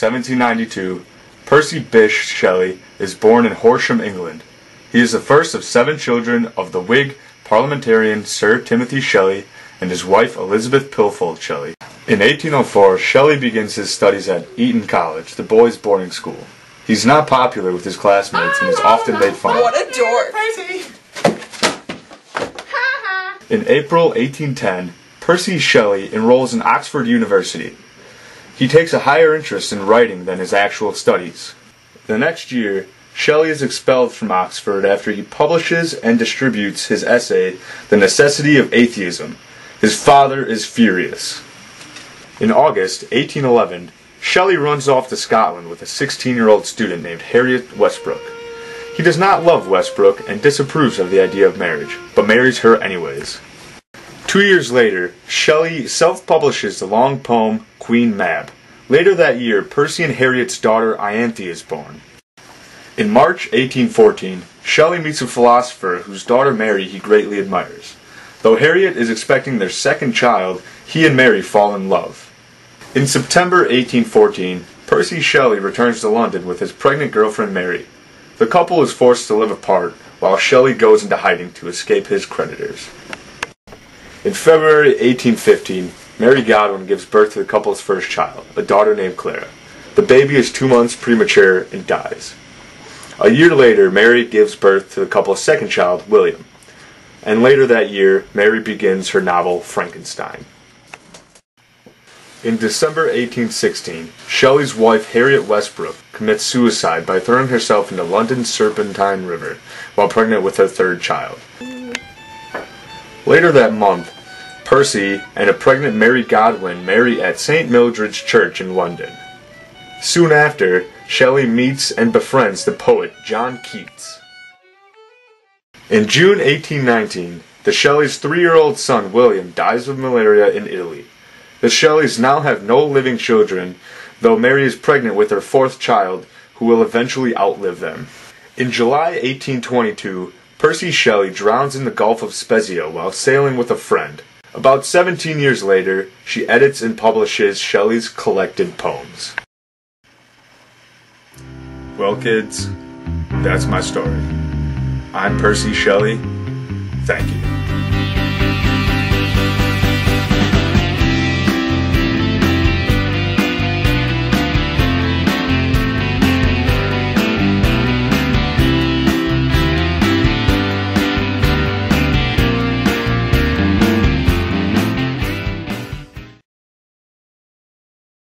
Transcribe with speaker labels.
Speaker 1: 1792, Percy Bysshe Shelley is born in Horsham, England. He is the first of 7 children of the Whig parliamentarian Sir Timothy Shelley and his wife Elizabeth Pilfold Shelley. In 1804, Shelley begins his studies at Eton College, the boys' boarding school. He's not popular with his classmates and is often made fun of.
Speaker 2: What a dork!
Speaker 1: In April 1810, Percy Shelley enrolls in Oxford University. He takes a higher interest in writing than his actual studies. The next year, Shelley is expelled from Oxford after he publishes and distributes his essay, The Necessity of Atheism. His father is furious. In August 1811, Shelley runs off to Scotland with a 16-year-old student named Harriet Westbrook. He does not love Westbrook and disapproves of the idea of marriage, but marries her anyways. 2 years later, Shelley self-publishes the long poem Queen Mab. Later that year, Percy and Harriet's daughter Ianthe is born. In March 1814, Shelley meets a philosopher whose daughter Mary he greatly admires. Though Harriet is expecting their second child, he and Mary fall in love. In September 1814, Percy Shelley returns to London with his pregnant girlfriend Mary. The couple is forced to live apart, while Shelley goes into hiding to escape his creditors. In February 1815, Mary Godwin gives birth to the couple's first child, a daughter named Clara. The baby is 2 months premature and dies. A year later, Mary gives birth to the couple's second child, William. And later that year, Mary begins her novel, Frankenstein. In December 1816, Shelley's wife Harriet Westbrook commits suicide by throwing herself into London's Serpentine River while pregnant with her third child. Later that month, Percy and a pregnant Mary Godwin marry at St. Mildred's Church in London. Soon after, Shelley meets and befriends the poet John Keats. In June 1819, the Shelleys' 3-year-old son William dies of malaria in Italy. The Shelleys now have no living children, though Mary is pregnant with her 4th child, who will eventually outlive them. In July 1822, Percy Shelley drowns in the Gulf of Spezia while sailing with a friend. About 17 years later, she edits and publishes Shelley's collected poems. Well, kids, that's my story. I'm Percy Shelley. Thank you.